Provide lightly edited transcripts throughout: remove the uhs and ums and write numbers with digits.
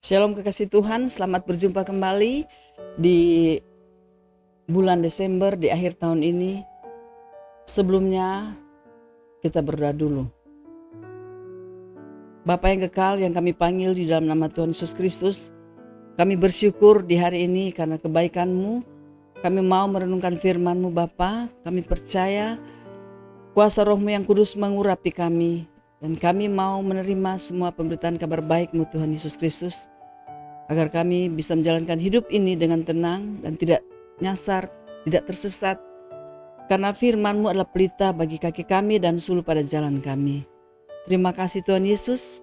Shalom kekasih Tuhan, selamat berjumpa kembali di bulan Desember di akhir tahun ini. Sebelumnya kita berdoa dulu. Bapa yang kekal yang kami panggil di dalam nama Tuhan Yesus Kristus, kami bersyukur di hari ini karena kebaikan-Mu. Kami mau merenungkan firman-Mu Bapa, kami percaya kuasa Roh-Mu yang kudus mengurapi kami. Dan kami mau menerima semua pemberitaan kabar baik-Mu Tuhan Yesus Kristus, agar kami bisa menjalankan hidup ini dengan tenang dan tidak nyasar, tidak tersesat. Karena firman-Mu adalah pelita bagi kaki kami dan suluh pada jalan kami. Terima kasih Tuhan Yesus.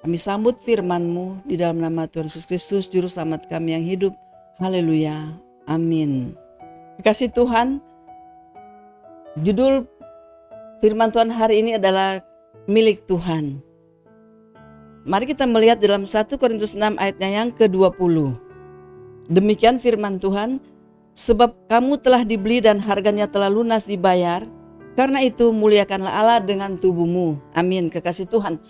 Kami sambut firman-Mu di dalam nama Tuhan Yesus Kristus, Juru Selamat kami yang hidup. Haleluya. Amin. Kekasih Tuhan, judul firman Tuhan hari ini adalah milik Tuhan. Mari kita melihat dalam 1 Korintus 6 ayatnya yang ke-20. Demikian firman Tuhan, sebab kamu telah dibeli dan harganya telah lunas dibayar, karena itu muliakanlah Allah dengan tubuhmu. Amin, kekasih Tuhan.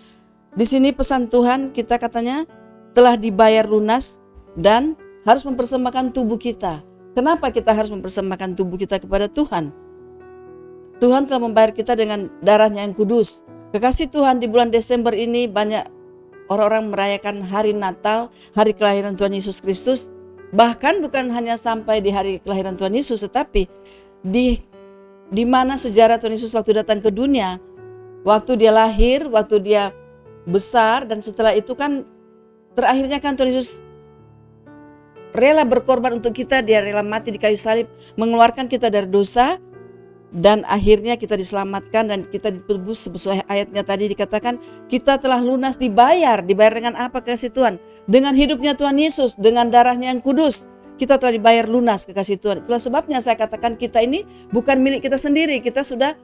Di sini pesan Tuhan kita katanya telah dibayar lunas dan harus mempersembahkan tubuh kita. Kenapa kita harus mempersembahkan tubuh kita kepada Tuhan? Tuhan telah membayar kita dengan darahnya yang kudus. Kekasih Tuhan, di bulan Desember ini banyak orang-orang merayakan hari Natal, hari kelahiran Tuhan Yesus Kristus. Bahkan bukan hanya sampai di hari kelahiran Tuhan Yesus, tetapi di mana sejarah Tuhan Yesus waktu datang ke dunia, waktu dia lahir, waktu dia besar, dan setelah itu kan terakhirnya kan Tuhan Yesus rela berkorban untuk kita, dia rela mati di kayu salib, mengeluarkan kita dari dosa. Dan akhirnya kita diselamatkan dan kita ditebus sesuai ayatnya tadi dikatakan kita telah lunas dibayar. Dibayar dengan apa kekasih Tuhan? Dengan hidupnya Tuhan Yesus, dengan darahnya yang kudus. Kita telah dibayar lunas kekasih Tuhan. Itulah sebabnya saya katakan kita ini bukan milik kita sendiri. Kita sudah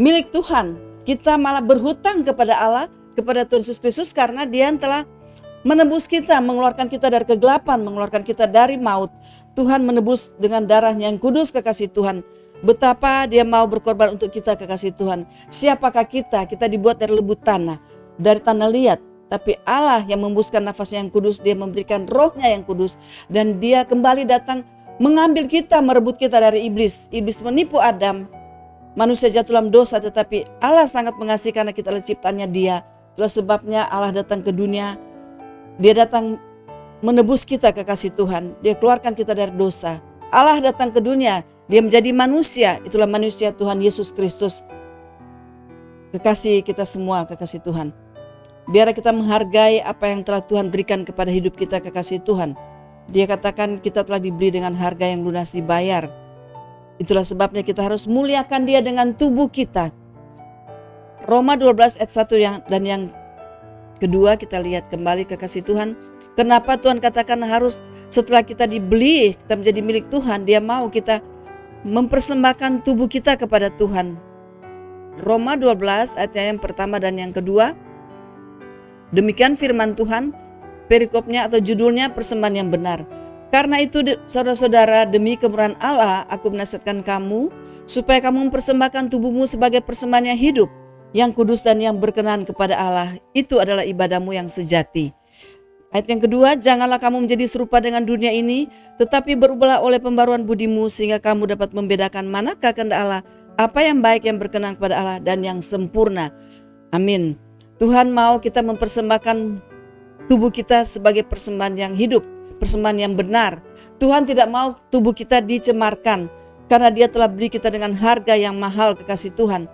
milik Tuhan. Kita malah berhutang kepada Allah, kepada Tuhan Yesus Kristus karena Dia telah menebus kita, mengeluarkan kita dari kegelapan, mengeluarkan kita dari maut. Tuhan menebus dengan darahnya yang kudus kekasih Tuhan. Betapa dia mau berkorban untuk kita kekasih Tuhan. Siapakah kita? Kita dibuat dari lebu tanah, dari tanah liat. Tapi Allah yang membuskan nafasnya yang kudus, dia memberikan rohnya yang kudus. Dan dia kembali datang mengambil kita, merebut kita dari iblis. Iblis menipu Adam, manusia jatuh dalam dosa, tetapi Allah sangat mengasihi karena kita adalah ciptaannya dia. Itulah sebabnya Allah datang ke dunia. Dia datang menebus kita kekasih Tuhan. Dia keluarkan kita dari dosa. Allah datang ke dunia, dia menjadi manusia, itulah manusia Tuhan Yesus Kristus. Kekasih kita semua, kekasih Tuhan. Biar kita menghargai apa yang telah Tuhan berikan kepada hidup kita, kekasih Tuhan. Dia katakan kita telah dibeli dengan harga yang lunas dibayar. Itulah sebabnya kita harus muliakan dia dengan tubuh kita. Roma 12 ayat 1 dan yang kedua kita lihat kembali kekasih Tuhan. Kenapa Tuhan katakan harus setelah kita dibeli, kita menjadi milik Tuhan, dia mau kita mempersembahkan tubuh kita kepada Tuhan. Roma 12 ayat yang pertama dan yang kedua. Demikian firman Tuhan, perikopnya atau judulnya persembahan yang benar. Karena itu saudara-saudara, demi kemurahan Allah aku menasihatkan kamu supaya kamu mempersembahkan tubuhmu sebagai persembahan yang hidup, yang kudus dan yang berkenan kepada Allah. Itu adalah ibadahmu yang sejati. Ayat yang kedua, janganlah kamu menjadi serupa dengan dunia ini, tetapi berubahlah oleh pembaruan budimu sehingga kamu dapat membedakan manakah kehendak Allah, apa yang baik, yang berkenan kepada Allah dan yang sempurna. Amin. Tuhan mau kita mempersembahkan tubuh kita sebagai persembahan yang hidup, persembahan yang benar. Tuhan tidak mau tubuh kita dicemarkan karena Dia telah beli kita dengan harga yang mahal kekasih Tuhan.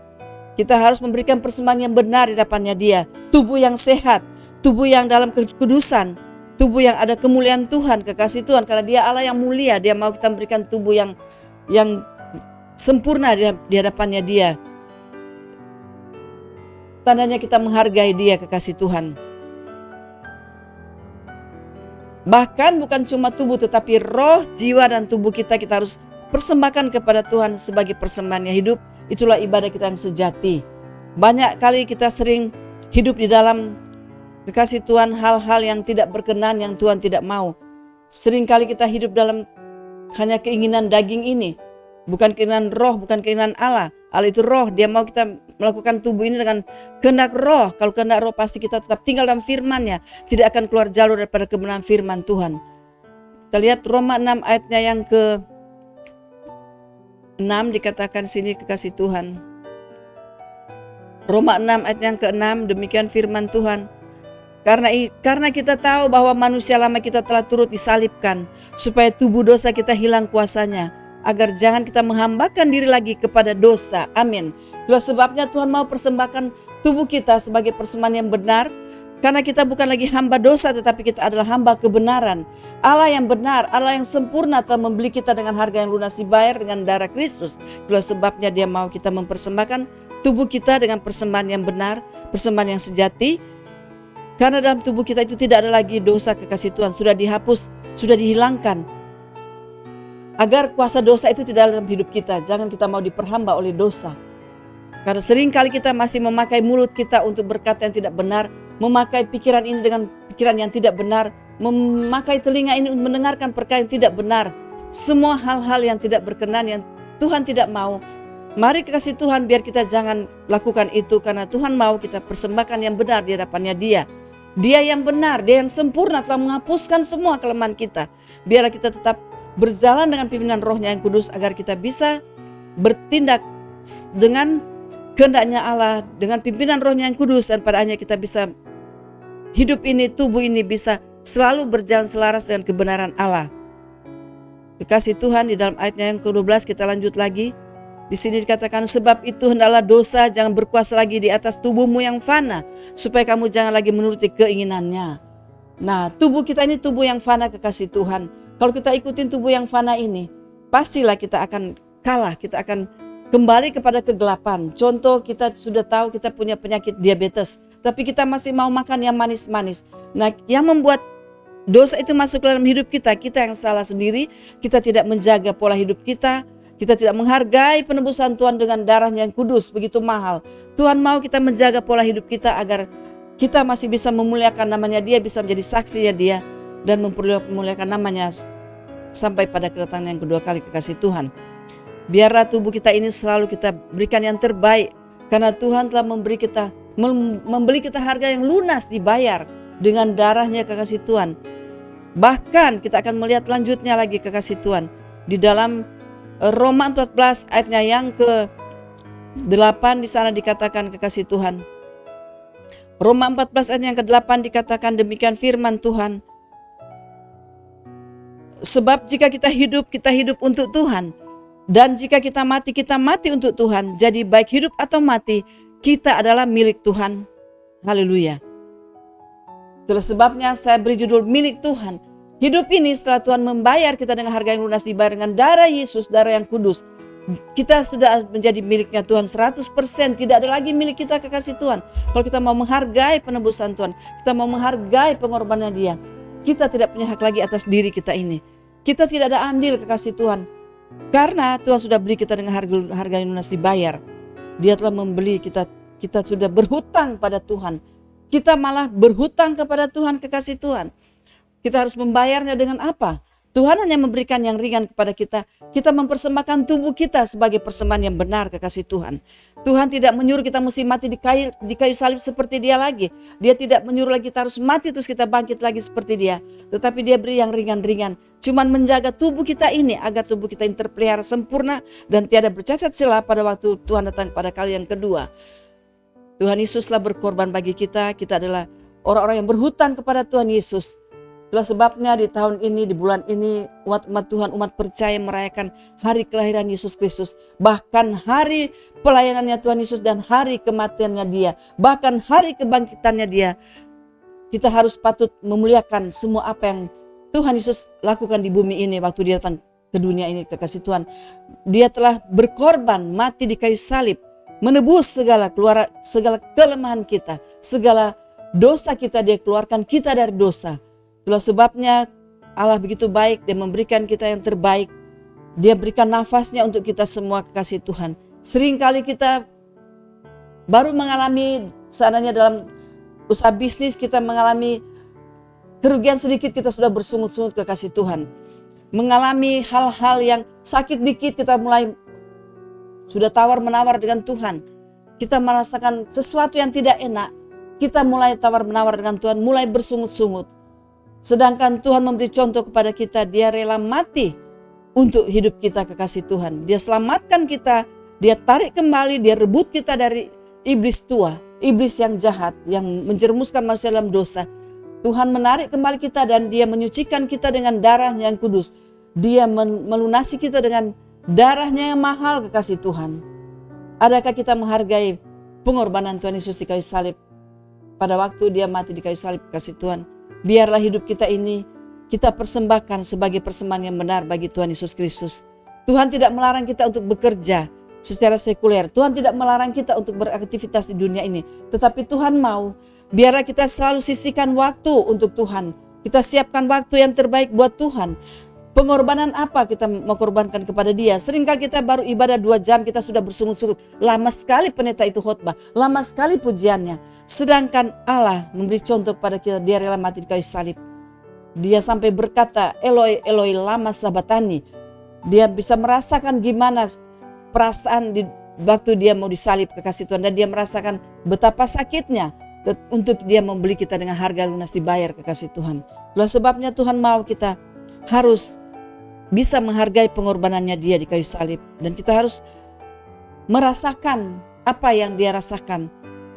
Kita harus memberikan persembahan yang benar di hadapannya Dia, tubuh yang sehat, tubuh yang dalam kekudusan, tubuh yang ada kemuliaan Tuhan, kekasih Tuhan. Karena dia Allah yang mulia, dia mau kita memberikan tubuh yang sempurna di hadapannya dia. Tandanya kita menghargai dia, kekasih Tuhan. Bahkan bukan cuma tubuh, tetapi roh, jiwa, dan tubuh kita harus persembahkan kepada Tuhan sebagai persembahan yang hidup. Itulah ibadah kita yang sejati. Banyak kali kita sering hidup di dalam kekasih Tuhan hal-hal yang tidak berkenan, yang Tuhan tidak mau. Seringkali kita hidup dalam hanya keinginan daging ini. Bukan keinginan roh, bukan keinginan Allah. Allah itu roh, dia mau kita melakukan tubuh ini dengan kehendak roh. Kalau kehendak roh pasti kita tetap tinggal dalam firman-Nya, tidak akan keluar jalur daripada kebenaran firman Tuhan. Kita lihat Roma 6 ayatnya yang ke-6 dikatakan sini, kekasih Tuhan. Roma 6 ayat yang ke-6, demikian firman Tuhan. Karena kita tahu bahwa manusia lama kita telah turut disalibkan, supaya tubuh dosa kita hilang kuasanya, agar jangan kita menghambakan diri lagi kepada dosa. Amin. Itulah sebabnya Tuhan mau persembahkan tubuh kita sebagai persembahan yang benar, karena kita bukan lagi hamba dosa, tetapi kita adalah hamba kebenaran. Allah yang benar, Allah yang sempurna telah membeli kita dengan harga yang lunas dibayar dengan darah Kristus. Itulah sebabnya Dia mau kita mempersembahkan tubuh kita dengan persembahan yang benar, persembahan yang sejati. Karena dalam tubuh kita itu tidak ada lagi dosa, kekasih Tuhan. Sudah dihapus, sudah dihilangkan. Agar kuasa dosa itu tidak dalam hidup kita. Jangan kita mau diperhamba oleh dosa. Karena seringkali kita masih memakai mulut kita untuk berkata yang tidak benar. Memakai pikiran ini dengan pikiran yang tidak benar. Memakai telinga ini untuk mendengarkan perkara yang tidak benar. Semua hal-hal yang tidak berkenan, yang Tuhan tidak mau. Mari kekasih Tuhan, biar kita jangan lakukan itu. Karena Tuhan mau kita persembahkan yang benar di hadapannya Dia. Dia yang benar, Dia yang sempurna telah menghapuskan semua kelemahan kita. Biarlah kita tetap berjalan dengan pimpinan Roh-Nya yang kudus, agar kita bisa bertindak dengan kehendaknya Allah, dengan pimpinan Roh-Nya yang kudus, dan pada akhirnya kita bisa hidup ini, tubuh ini bisa selalu berjalan selaras dengan kebenaran Allah. Kekasih Tuhan, di dalam ayatnya yang ke-12 kita lanjut lagi. Di sini dikatakan, sebab itu hendaklah dosa jangan berkuasa lagi di atas tubuhmu yang fana, supaya kamu jangan lagi menuruti keinginannya. Nah, tubuh kita ini tubuh yang fana, kekasih Tuhan. Kalau kita ikutin tubuh yang fana ini, pastilah kita akan kalah, kita akan kembali kepada kegelapan. Contoh, kita sudah tahu kita punya penyakit diabetes, tapi kita masih mau makan yang manis-manis. Nah, yang membuat dosa itu masuk ke dalam hidup kita, kita yang salah sendiri, kita tidak menjaga pola hidup kita. Kita tidak menghargai penebusan Tuhan dengan darah-Nya yang kudus, begitu mahal. Tuhan mau kita menjaga pola hidup kita agar kita masih bisa memuliakan namanya Dia, bisa menjadi saksinya Dia, dan memuliakan namanya sampai pada kedatangan yang kedua kali, kekasih Tuhan. Biarlah tubuh kita ini selalu kita berikan yang terbaik, karena Tuhan telah membeli kita harga yang lunas dibayar dengan darah-Nya, kekasih Tuhan. Bahkan kita akan melihat lanjutnya lagi, kekasih Tuhan, di dalam Roma 14 ayatnya yang ke-8 di sana dikatakan, kekasih Tuhan. Roma 14 ayat yang ke-8 dikatakan demikian firman Tuhan. Sebab jika kita hidup untuk Tuhan, dan jika kita mati untuk Tuhan. Jadi baik hidup atau mati, kita adalah milik Tuhan. Haleluya. Itulah sebabnya saya beri judul milik Tuhan. Hidup ini setelah Tuhan membayar kita dengan harga yang lunas dibayar dengan darah Yesus, darah yang kudus. Kita sudah menjadi miliknya Tuhan 100%. Tidak ada lagi milik kita, kekasih Tuhan. Kalau kita mau menghargai penebusan Tuhan, kita mau menghargai pengorbanan Dia, kita tidak punya hak lagi atas diri kita ini. Kita tidak ada andil, kekasih Tuhan. Karena Tuhan sudah beli kita dengan harga yang lunas dibayar. Dia telah membeli kita. Kita sudah berhutang pada Tuhan. Kita malah berhutang kepada Tuhan, kekasih Tuhan. Kita harus membayarnya dengan apa? Tuhan hanya memberikan yang ringan kepada kita. Kita mempersembahkan tubuh kita sebagai persembahan yang benar, kekasih Tuhan. Tuhan tidak menyuruh kita mesti mati di kayu salib seperti Dia lagi. Dia tidak menyuruh lagi kita harus mati terus kita bangkit lagi seperti Dia. Tetapi Dia beri yang ringan-ringan. Cuman menjaga tubuh kita ini agar tubuh kita ini terpelihara sempurna dan tiada bercacat celah pada waktu Tuhan datang pada kali yang kedua. Tuhan Yesuslah berkorban bagi kita. Kita adalah orang-orang yang berhutang kepada Tuhan Yesus. Itulah sebabnya di tahun ini, di bulan ini, umat Tuhan, umat percaya merayakan hari kelahiran Yesus Kristus. Bahkan hari pelayanannya Tuhan Yesus dan hari kematiannya Dia. Bahkan hari kebangkitannya Dia. Kita harus patut memuliakan semua apa yang Tuhan Yesus lakukan di bumi ini waktu Dia datang ke dunia ini, kekasih Tuhan. Dia telah berkorban, mati di kayu salib, menebus segala kelemahan kita, segala dosa kita. Dia keluarkan kita dari dosa. Itulah sebabnya Allah begitu baik, Dia memberikan kita yang terbaik. Dia berikan nafasnya untuk kita semua, kekasih Tuhan. Seringkali kita baru mengalami, seandainya dalam usaha bisnis kita mengalami kerugian sedikit, kita sudah bersungut-sungut, kekasih Tuhan. Mengalami hal-hal yang sakit dikit, kita mulai sudah tawar-menawar dengan Tuhan. kita merasakan sesuatu yang tidak enak, kita mulai tawar-menawar dengan Tuhan, mulai bersungut-sungut. Sedangkan Tuhan memberi contoh kepada kita, dia rela mati untuk hidup kita, kekasih Tuhan. Dia selamatkan kita, dia tarik kembali, dia rebut kita dari iblis tua, iblis yang jahat, yang menjerumuskan manusia dalam dosa. Tuhan menarik kembali kita dan dia menyucikan kita dengan darahnya yang kudus. Dia melunasi kita dengan darahnya yang mahal, kekasih Tuhan. Adakah kita menghargai pengorbanan Tuhan Yesus di kayu salib? Pada waktu dia mati di kayu salib, kekasih Tuhan, biarlah hidup kita ini kita persembahkan sebagai persembahan yang benar bagi Tuhan Yesus Kristus. Tuhan tidak melarang kita untuk bekerja secara sekuler. Tuhan tidak melarang kita untuk beraktivitas di dunia ini. Tetapi Tuhan mau, biarlah kita selalu sisihkan waktu untuk Tuhan. Kita siapkan waktu yang terbaik buat Tuhan. Pengorbanan apa kita mau korbankan kepada dia? Seringkali kita baru ibadah 2 jam, kita sudah bersungut-sungut. Lama sekali pendeta itu khotbah, lama sekali pujiannya. Sedangkan Allah memberi contoh kepada kita, dia rela mati di kayu salib. Dia sampai berkata, Eloi, Eloi, lama sabatani. Dia bisa merasakan gimana perasaan di waktu dia mau disalib, kekasih Tuhan. Dan dia merasakan betapa sakitnya untuk dia membeli kita dengan harga lunas dibayar, kekasih Tuhan. Itulah sebabnya Tuhan mau kita harus bisa menghargai pengorbanannya dia di kayu salib. Dan kita harus merasakan apa yang dia rasakan.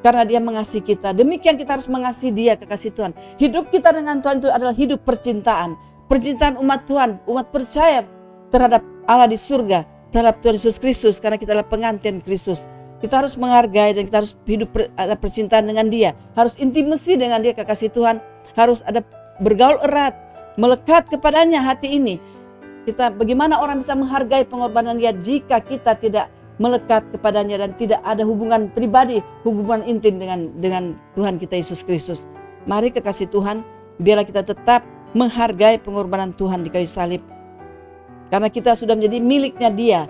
Karena dia mengasihi kita. Demikian kita harus mengasihi dia, kekasih Tuhan. Hidup kita dengan Tuhan itu adalah hidup percintaan. Percintaan umat Tuhan, umat percaya terhadap Allah di surga, terhadap Tuhan Yesus Kristus. Karena kita adalah pengantin Kristus. Kita harus menghargai dan kita harus hidup ada percintaan dengan dia. Harus intimasi dengan dia, kekasih Tuhan. Harus ada bergaul erat, melekat kepadanya hati ini. Bagaimana orang bisa menghargai pengorbanan dia jika kita tidak melekat kepadanya dan tidak ada hubungan pribadi, hubungan intim dengan Tuhan kita Yesus Kristus. Mari kekasih Tuhan, biarlah kita tetap menghargai pengorbanan Tuhan di kayu salib. Karena kita sudah menjadi miliknya dia.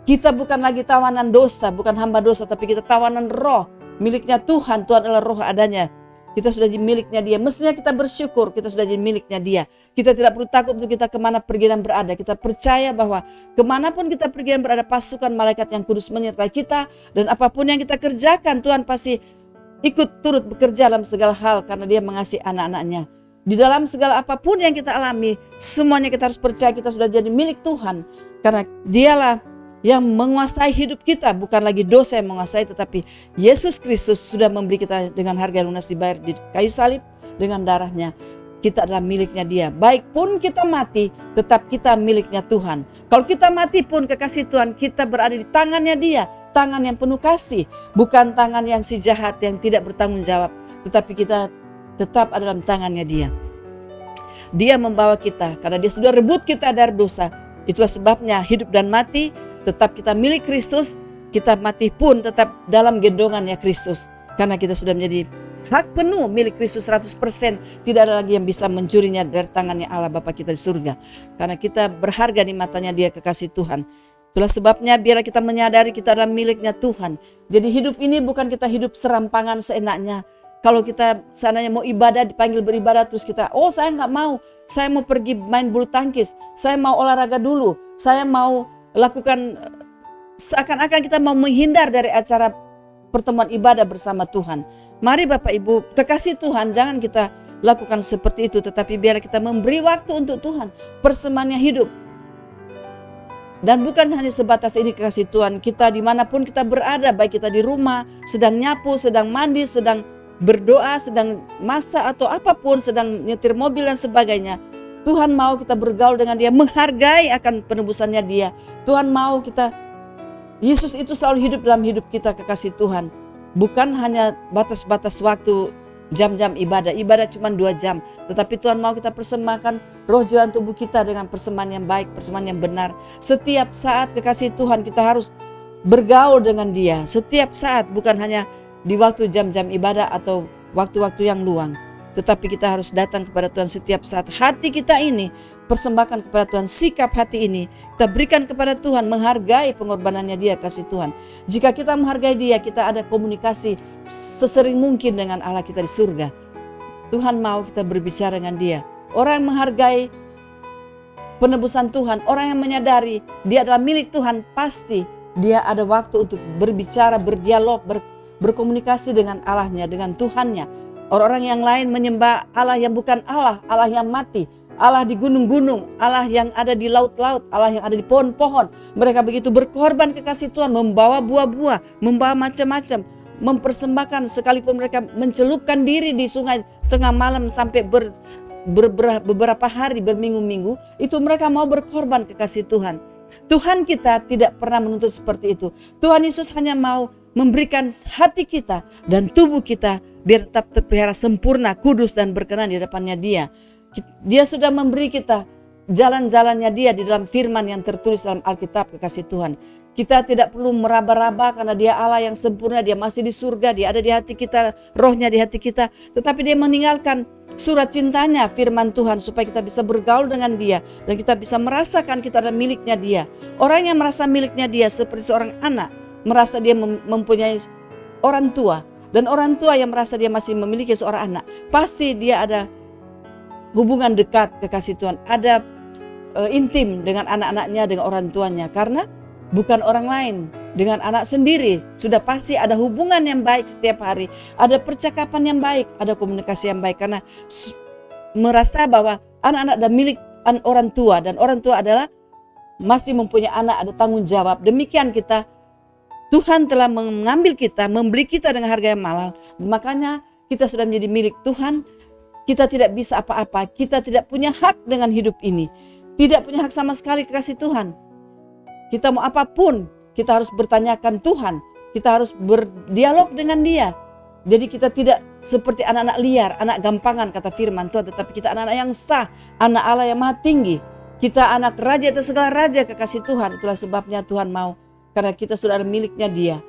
Kita bukan lagi tawanan dosa, bukan hamba dosa, tapi kita tawanan roh. Miliknya Tuhan, Tuhan adalah roh adanya. Kita sudah jadi miliknya dia. Mestinya kita bersyukur kita sudah jadi miliknya dia. Kita tidak perlu takut untuk kita kemana pergi dan berada. Kita percaya bahwa kemanapun kita pergi dan berada, pasukan malaikat yang kudus menyertai kita. Dan apapun yang kita kerjakan, Tuhan pasti ikut turut bekerja dalam segala hal karena dia mengasihi anak-anaknya. Di dalam segala apapun yang kita alami, semuanya kita harus percaya kita sudah jadi milik Tuhan. Karena dialah yang menguasai hidup kita, bukan lagi dosa yang menguasai, tetapi Yesus Kristus sudah membeli kita dengan harga lunas dibayar di kayu salib dengan darahnya. Kita adalah miliknya dia. Baik pun kita mati, tetap kita miliknya Tuhan. Kalau kita mati pun, kekasih Tuhan, kita berada di tangannya dia, tangan yang penuh kasih, bukan tangan yang si jahat yang tidak bertanggung jawab, tetapi kita tetap ada dalam tangannya dia. Dia membawa kita karena dia sudah rebut kita dari dosa. Itulah sebabnya hidup dan mati tetap kita milik Kristus, kita mati pun tetap dalam gendongannya Kristus. Karena kita sudah menjadi hak penuh milik Kristus 100%. Tidak ada lagi yang bisa mencurinya dari tangannya Allah Bapa kita di surga. Karena kita berharga di matanya dia, kekasih Tuhan. Itulah sebabnya biarlah kita menyadari kita adalah miliknya Tuhan. Jadi hidup ini bukan kita hidup serampangan seenaknya. Kalau kita seandainya mau ibadah, dipanggil beribadah, terus kita, saya nggak mau. Saya mau pergi main bulu tangkis. Saya mau olahraga dulu. Saya mau lakukan, seakan-akan kita mau menghindar dari acara pertemuan ibadah bersama Tuhan. Mari Bapak Ibu, kekasih Tuhan, jangan kita lakukan seperti itu. Tetapi biarlah kita memberi waktu untuk Tuhan. Persembahannya hidup. Dan bukan hanya sebatas ini, kekasih Tuhan. Kita dimanapun kita berada, baik kita di rumah, sedang nyapu, sedang mandi, sedang berdoa, sedang masak atau apapun, sedang nyetir mobil dan sebagainya. Tuhan mau kita bergaul dengan dia, menghargai akan penebusannya dia. Tuhan mau kita, Yesus itu selalu hidup dalam hidup kita, kekasih Tuhan. Bukan hanya batas-batas waktu, jam-jam ibadah. Ibadah cuma 2 jam. Tetapi Tuhan mau kita persembahkan roh, jiwa, tubuh kita dengan persembahan yang baik, persembahan yang benar. Setiap saat, kekasih Tuhan, kita harus bergaul dengan dia. Setiap saat, bukan hanya di waktu jam-jam ibadah atau waktu-waktu yang luang. Tetapi kita harus datang kepada Tuhan setiap saat. Hati kita ini persembahkan kepada Tuhan, sikap hati ini kita berikan kepada Tuhan, menghargai pengorbanannya dia, kasih Tuhan. Jika kita menghargai dia, kita ada komunikasi sesering mungkin dengan Allah kita di surga. Tuhan mau kita berbicara dengan dia. Orang yang menghargai penebusan Tuhan, orang yang menyadari dia adalah milik Tuhan, pasti dia ada waktu untuk berbicara, berdialog, berkomunikasi dengan Allahnya, dengan Tuhannya. Orang-orang yang lain menyembah Allah yang bukan Allah, Allah yang mati, Allah di gunung-gunung, Allah yang ada di laut-laut, Allah yang ada di pohon-pohon. Mereka begitu berkorban kekasih Tuhan, membawa buah-buah, membawa macam-macam, mempersembahkan, sekalipun mereka mencelupkan diri di sungai tengah malam sampai beberapa hari, berminggu-minggu, itu mereka mau berkorban kekasih Tuhan. Tuhan kita tidak pernah menuntut seperti itu. Tuhan Yesus hanya mau memberikan hati kita dan tubuh kita biar tetap terpelihara sempurna, kudus dan berkenan di hadapannya Dia. Dia sudah memberi kita jalan-jalannya Dia di dalam firman yang tertulis dalam Alkitab, kekasih Tuhan. Kita tidak perlu meraba-raba karena Dia Allah yang sempurna, Dia masih di surga, Dia ada di hati kita, rohnya di hati kita. Tetapi Dia meninggalkan surat cintanya, firman Tuhan, supaya kita bisa bergaul dengan Dia dan kita bisa merasakan kita adalah miliknya Dia. Orang yang merasa miliknya Dia seperti seorang anak, merasa dia mempunyai orang tua, dan orang tua yang merasa dia masih memiliki seorang anak, pasti dia ada hubungan dekat kekasih Tuhan, ada intim dengan anak-anaknya, dengan orang tuanya, karena bukan orang lain, dengan anak sendiri sudah pasti ada hubungan yang baik setiap hari, ada percakapan yang baik, ada komunikasi yang baik, karena merasa bahwa anak-anak adalah milik orang tua, dan orang tua adalah masih mempunyai anak, ada tanggung jawab. Demikian kita, Tuhan telah mengambil kita, membeli kita dengan harga yang mahal, makanya kita sudah menjadi milik Tuhan. Kita tidak bisa apa-apa, kita tidak punya hak dengan hidup ini, tidak punya hak sama sekali kekasih Tuhan. Kita mau apapun, kita harus bertanyakan Tuhan, kita harus berdialog dengan Dia. Jadi kita tidak seperti anak-anak liar, anak gampangan kata firman Tuhan, tetapi kita anak-anak yang sah, anak Allah yang maha tinggi. Kita anak raja atas segala raja kekasih Tuhan. Itulah sebabnya Tuhan mau, karena kita sudah ada miliknya Dia,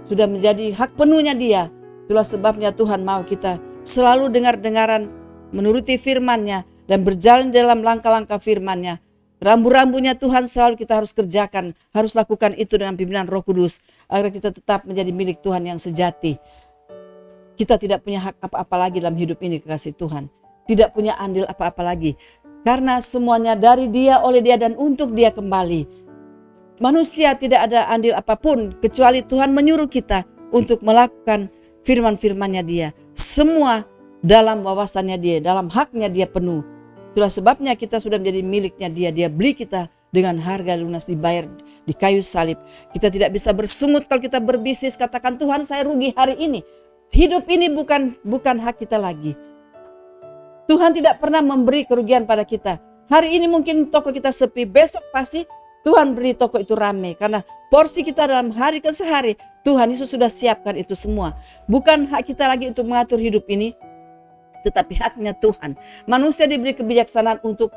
sudah menjadi hak penuhnya Dia. Itulah sebabnya Tuhan mau kita selalu dengar-dengaran, menuruti firman-Nya dan berjalan dalam langkah-langkah firman-Nya. Rambu-rambunya Tuhan selalu kita harus kerjakan, harus lakukan itu dengan pimpinan Roh Kudus, agar kita tetap menjadi milik Tuhan yang sejati. Kita tidak punya hak apa-apa lagi dalam hidup ini kekasih Tuhan, tidak punya andil apa-apa lagi, karena semuanya dari Dia, oleh Dia, dan untuk Dia kembali. Manusia tidak ada andil apapun, kecuali Tuhan menyuruh kita untuk melakukan firman-firman-Nya Dia. Semua dalam wawasannya Dia, dalam haknya Dia penuh. Itulah sebabnya kita sudah menjadi miliknya Dia. Dia beli kita dengan harga lunas, dibayar di kayu salib. Kita tidak bisa bersungut kalau kita berbisnis, katakan Tuhan saya rugi hari ini. Hidup ini bukan hak kita lagi. Tuhan tidak pernah memberi kerugian pada kita. Hari ini mungkin toko kita sepi, besok pasti Tuhan beri toko itu ramai, karena porsi kita dalam hari ke sehari Tuhan Yesus sudah siapkan itu semua. Bukan hak kita lagi untuk mengatur hidup ini, tetapi haknya Tuhan. Manusia diberi kebijaksanaan untuk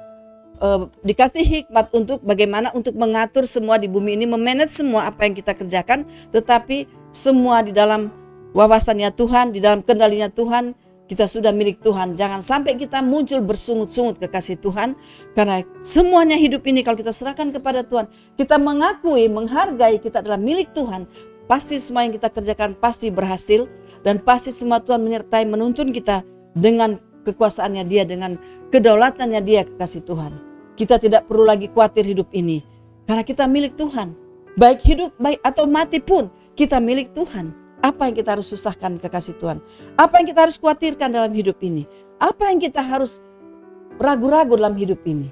dikasih hikmat untuk bagaimana untuk mengatur semua di bumi ini, memanage semua apa yang kita kerjakan, tetapi semua di dalam wawasannya Tuhan, di dalam kendalinya Tuhan. Kita sudah milik Tuhan. Jangan sampai kita muncul bersungut-sungut kekasih Tuhan, karena semuanya hidup ini kalau kita serahkan kepada Tuhan, kita mengakui, menghargai kita adalah milik Tuhan, pasti semua yang kita kerjakan pasti berhasil, dan pasti semua Tuhan menyertai, menuntun kita dengan kekuasaannya Dia, dengan kedaulatannya Dia kekasih Tuhan. Kita tidak perlu lagi khawatir hidup ini, karena kita milik Tuhan. Baik hidup, baik atau mati pun kita milik Tuhan. Apa yang kita harus susahkan kekasih Tuhan? Apa yang kita harus khawatirkan dalam hidup ini? Apa yang kita harus ragu-ragu dalam hidup ini?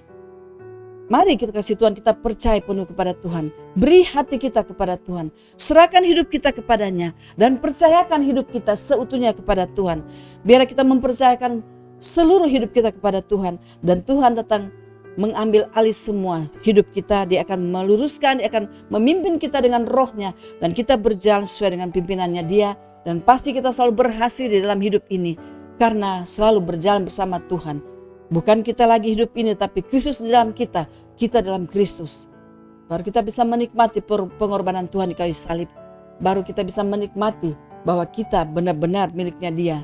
Mari kita kasih Tuhan, kita percaya penuh kepada Tuhan. Beri hati kita kepada Tuhan. Serahkan hidup kita kepadanya. Dan percayakan hidup kita seutuhnya kepada Tuhan. Biar kita mempercayakan seluruh hidup kita kepada Tuhan. Dan Tuhan datang mengambil alih semua hidup kita. Dia akan meluruskan, Dia akan memimpin kita dengan rohnya, dan kita berjalan sesuai dengan pimpinannya Dia, dan pasti kita selalu berhasil di dalam hidup ini karena selalu berjalan bersama Tuhan. Bukan kita lagi hidup ini, tapi Kristus di dalam kita, kita dalam Kristus. Baru kita bisa menikmati pengorbanan Tuhan di kayu salib. Baru kita bisa menikmati bahwa kita benar-benar miliknya Dia,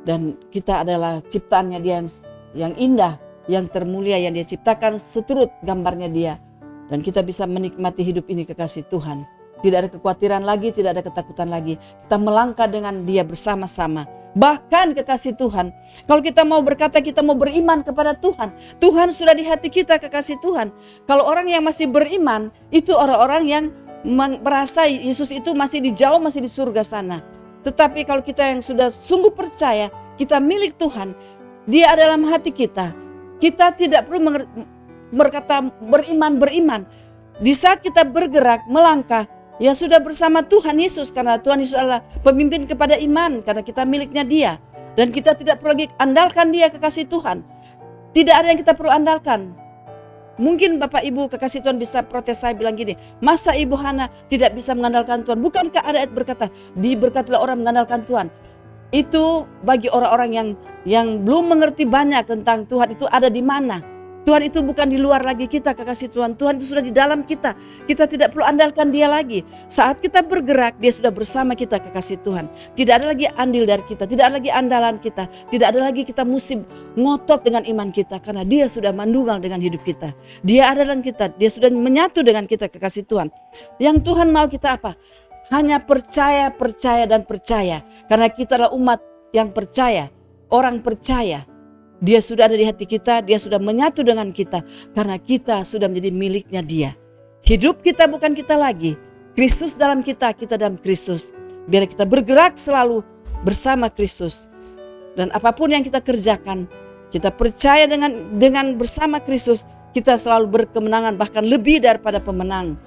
dan kita adalah ciptaannya Dia yang indah, yang termulia, yang Dia ciptakan seturut gambarnya Dia. Dan kita bisa menikmati hidup ini kekasih Tuhan. Tidak ada kekhawatiran lagi, tidak ada ketakutan lagi. Kita melangkah dengan Dia bersama-sama. Bahkan kekasih Tuhan, kalau kita mau berkata kita mau beriman kepada Tuhan, Tuhan sudah di hati kita kekasih Tuhan. Kalau orang yang masih beriman, itu orang-orang yang merasa Yesus itu masih di jauh, masih di surga sana. Tetapi kalau kita yang sudah sungguh percaya, kita milik Tuhan, Dia ada dalam hati kita. Kita tidak perlu berkata beriman. Di saat kita bergerak, melangkah, ya sudah bersama Tuhan Yesus. Karena Tuhan Yesus adalah pemimpin kepada iman. Karena kita miliknya Dia. Dan kita tidak perlu lagi andalkan Dia, kekasih Tuhan. Tidak ada yang kita perlu andalkan. Mungkin Bapak Ibu kekasih Tuhan bisa protes saya bilang gini, masa Ibu Hana tidak bisa mengandalkan Tuhan? Bukankah ada ayat berkata, diberkatilah orang mengandalkan Tuhan? Itu bagi orang-orang yang belum mengerti banyak tentang Tuhan itu ada di mana. Tuhan itu bukan di luar lagi kita, kekasih Tuhan. Tuhan itu sudah di dalam kita. Kita tidak perlu andalkan Dia lagi. Saat kita bergerak, Dia sudah bersama kita, kekasih Tuhan. Tidak ada lagi andil dari kita, tidak ada lagi andalan kita. Tidak ada lagi kita mesti ngotot dengan iman kita, karena Dia sudah mandungal dengan hidup kita. Dia ada dalam kita, Dia sudah menyatu dengan kita, kekasih Tuhan. Yang Tuhan mau kita apa? Hanya percaya, dan percaya. Karena kita adalah umat yang percaya, orang percaya. Dia sudah ada di hati kita, Dia sudah menyatu dengan kita. Karena kita sudah menjadi miliknya Dia. Hidup kita bukan kita lagi. Kristus dalam kita, kita dalam Kristus. Biar kita bergerak selalu bersama Kristus. Dan apapun yang kita kerjakan, kita percaya dengan bersama Kristus, kita selalu berkemenangan, bahkan lebih daripada pemenang.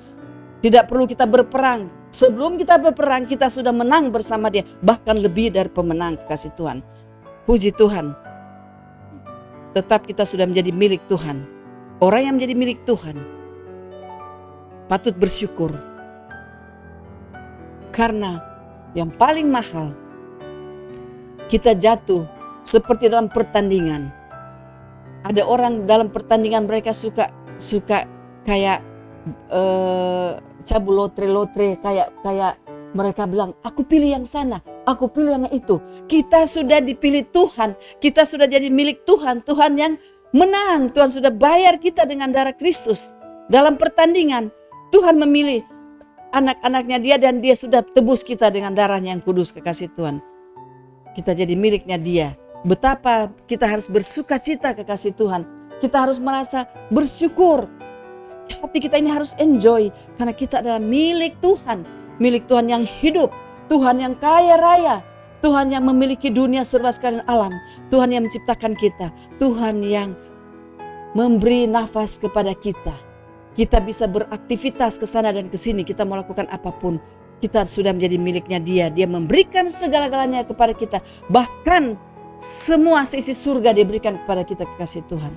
Tidak perlu kita berperang. Sebelum kita berperang, kita sudah menang bersama Dia. Bahkan lebih dari pemenang, kekasih Tuhan. Puji Tuhan. Tetap kita sudah menjadi milik Tuhan. Orang yang menjadi milik Tuhan patut bersyukur. Karena yang paling mahal, kita jatuh seperti dalam pertandingan. Ada orang dalam pertandingan mereka suka kayak cabul lotre kayak mereka bilang, aku pilih yang sana, aku pilih yang itu. Kita sudah dipilih Tuhan, kita sudah jadi milik Tuhan. Tuhan yang menang, Tuhan sudah bayar kita dengan darah Kristus. Dalam pertandingan, Tuhan memilih anak-anaknya Dia dan Dia sudah tebus kita dengan darahnya yang kudus, kekasih Tuhan. Kita jadi miliknya Dia. Betapa kita harus bersuka cita, kekasih Tuhan. Kita harus merasa bersyukur. Hati kita ini harus enjoy karena kita adalah milik Tuhan. Milik Tuhan yang hidup, Tuhan yang kaya raya, Tuhan yang memiliki dunia serba sekalian alam, Tuhan yang menciptakan kita, Tuhan yang memberi nafas kepada kita. Kita bisa beraktivitas ke sana dan ke sini, kita melakukan apapun. Kita sudah menjadi miliknya Dia. Dia memberikan segala-galanya kepada kita. Bahkan semua seisi surga Dia berikan kepada kita, kekasih Tuhan.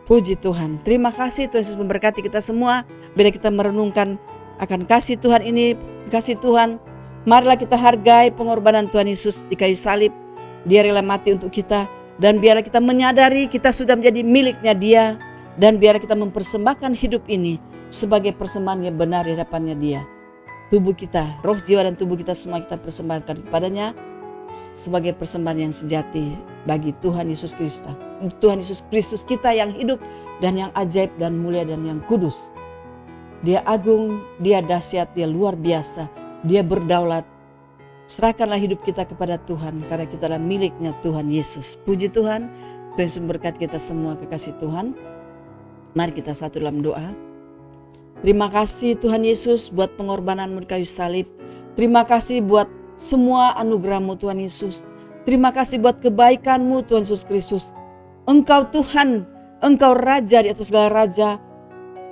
Puji Tuhan. Terima kasih Tuhan Yesus memberkati kita semua. Bila kita merenungkan akan kasih Tuhan ini, kasih Tuhan, marilah kita hargai pengorbanan Tuhan Yesus di kayu salib. Dia rela mati untuk kita, dan biarlah kita menyadari kita sudah menjadi miliknya Dia, dan biarlah kita mempersembahkan hidup ini sebagai persembahan yang benar di hadapannya Dia. Tubuh kita, roh, jiwa, dan tubuh kita semua kita persembahkan kepadanya sebagai persembahan yang sejati bagi Tuhan Yesus Kristus. Tuhan Yesus Kristus kita yang hidup dan yang ajaib dan mulia dan yang kudus. Dia agung, Dia dahsyat, Dia luar biasa, Dia berdaulat. Serahkanlah hidup kita kepada Tuhan karena kita adalah miliknya Tuhan Yesus. Puji Tuhan, Tuhan Yesus memberkati kita semua, kekasih Tuhan. Mari kita satu dalam doa. Terima kasih Tuhan Yesus buat pengorbanan-Mu di kayu salib. Terima kasih buat semua anugerah-Mu Tuhan Yesus. Terima kasih buat kebaikan-Mu Tuhan Yesus Kristus. Engkau Tuhan, Engkau Raja di atas segala raja.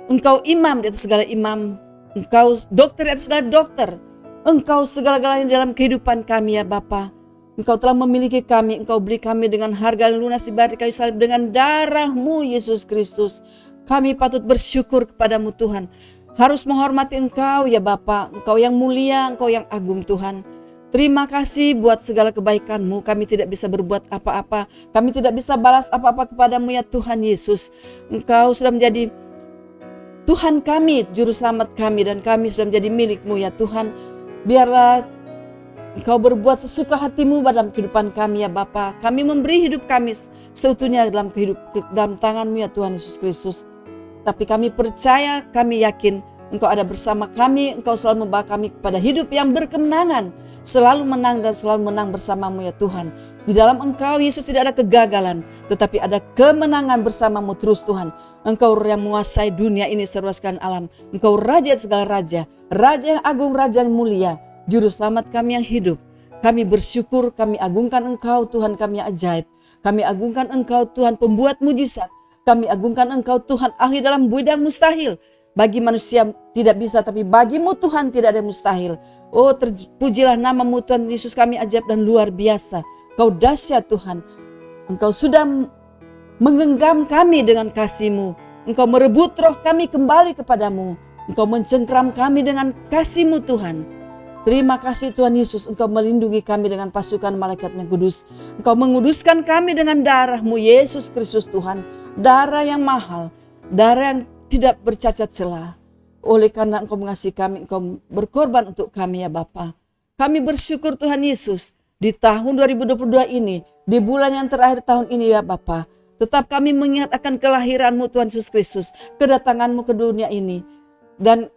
Engkau imam di atas segala imam. Engkau dokter di atas segala dokter. Engkau segala-galanya dalam kehidupan kami ya Bapa. Engkau telah memiliki kami. Engkau beli kami dengan harga yang lunas dibayar di kayu salib dengan darah-Mu Yesus Kristus. Kami patut bersyukur kepadamu Tuhan. Harus menghormati Engkau ya Bapa. Engkau yang mulia, Engkau yang agung Tuhan. Terima kasih buat segala kebaikan-Mu. Kami tidak bisa berbuat apa-apa. Kami tidak bisa balas apa-apa kepadamu ya Tuhan Yesus. Engkau sudah menjadi Tuhan kami, juru selamat kami, dan kami sudah menjadi milik-Mu ya Tuhan. Biarlah Engkau berbuat sesuka hati-Mu dalam kehidupan kami ya Bapa. Kami memberi hidup kami seutuhnya dalam tangan-Mu ya Tuhan Yesus Kristus. Tapi kami percaya, kami yakin Engkau ada bersama kami, Engkau selalu membawa kami kepada hidup yang berkemenangan. Selalu menang dan selalu menang bersamamu ya Tuhan. Di dalam Engkau Yesus tidak ada kegagalan, tetapi ada kemenangan bersamamu terus Tuhan. Engkau yang menguasai dunia ini seluruh sekalian alam. Engkau Raja segala raja, Raja yang agung, Raja yang mulia, Juru Selamat kami yang hidup. Kami bersyukur, kami agungkan Engkau Tuhan kami yang ajaib. Kami agungkan Engkau Tuhan pembuat mujizat. Kami agungkan Engkau Tuhan ahli dalam bidang mustahil. Bagi manusia tidak bisa, tapi bagimu Tuhan tidak ada yang mustahil. Oh, terpujilah namamu Tuhan Yesus, kami ajaib dan luar biasa. Kau dahsyat Tuhan. Engkau sudah menggenggam kami dengan kasih-Mu. Engkau merebut roh kami kembali kepadamu. Engkau mencengkram kami dengan kasih-Mu Tuhan. Terima kasih Tuhan Yesus, Engkau melindungi kami dengan pasukan malaikat yang kudus. Engkau menguduskan kami dengan darah-Mu Yesus Kristus Tuhan. Darah yang mahal, darah yang tidak bercacat celah. Oleh karena Engkau mengasihi kami, Engkau berkorban untuk kami ya Bapa. Kami bersyukur Tuhan Yesus, di tahun 2022 ini, di bulan yang terakhir tahun ini ya Bapa, tetap kami mengingat akan kelahiran-Mu Tuhan Yesus Kristus, kedatangan-Mu ke dunia ini. Dan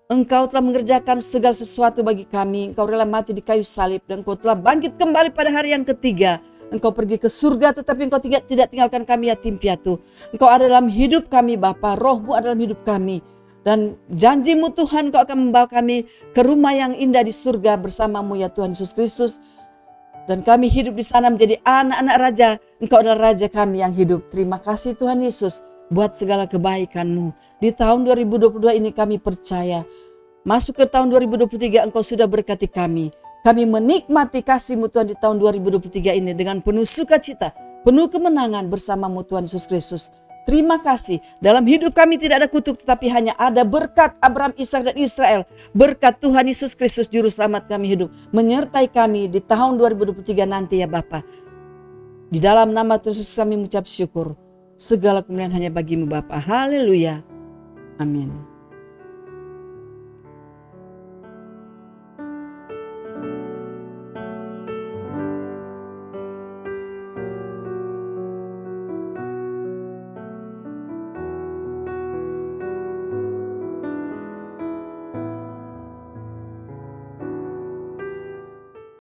Engkau telah mengerjakan segala sesuatu bagi kami. Engkau rela mati di kayu salib dan Engkau telah bangkit kembali pada hari yang ketiga. Engkau pergi ke surga tetapi Engkau tidak tinggalkan kami yatim piatu. Engkau ada dalam hidup kami Bapa, Roh-Mu ada dalam hidup kami. Dan janji-Mu Tuhan, Engkau akan membawa kami ke rumah yang indah di surga bersama-Mu ya Tuhan Yesus Kristus. Dan kami hidup di sana menjadi anak-anak Raja. Engkau adalah Raja kami yang hidup. Terima kasih Tuhan Yesus buat segala kebaikan-Mu. Di tahun 2022 ini kami percaya, masuk ke tahun 2023 Engkau sudah berkati kami. Kami menikmati kasih-Mu Tuhan di tahun 2023 ini dengan penuh sukacita, penuh kemenangan bersama-Mu Tuhan Yesus Kristus. Terima kasih. Dalam hidup kami tidak ada kutuk, tetapi hanya ada berkat Abraham, Ishak dan Israel. Berkat Tuhan Yesus Kristus Juru Selamat kami hidup, menyertai kami di tahun 2023 nanti ya Bapa. Di dalam nama Tuhan Yesus kami mengucap syukur. Segala kemuliaan hanya bagi-Mu Bapa. Haleluya. Amin.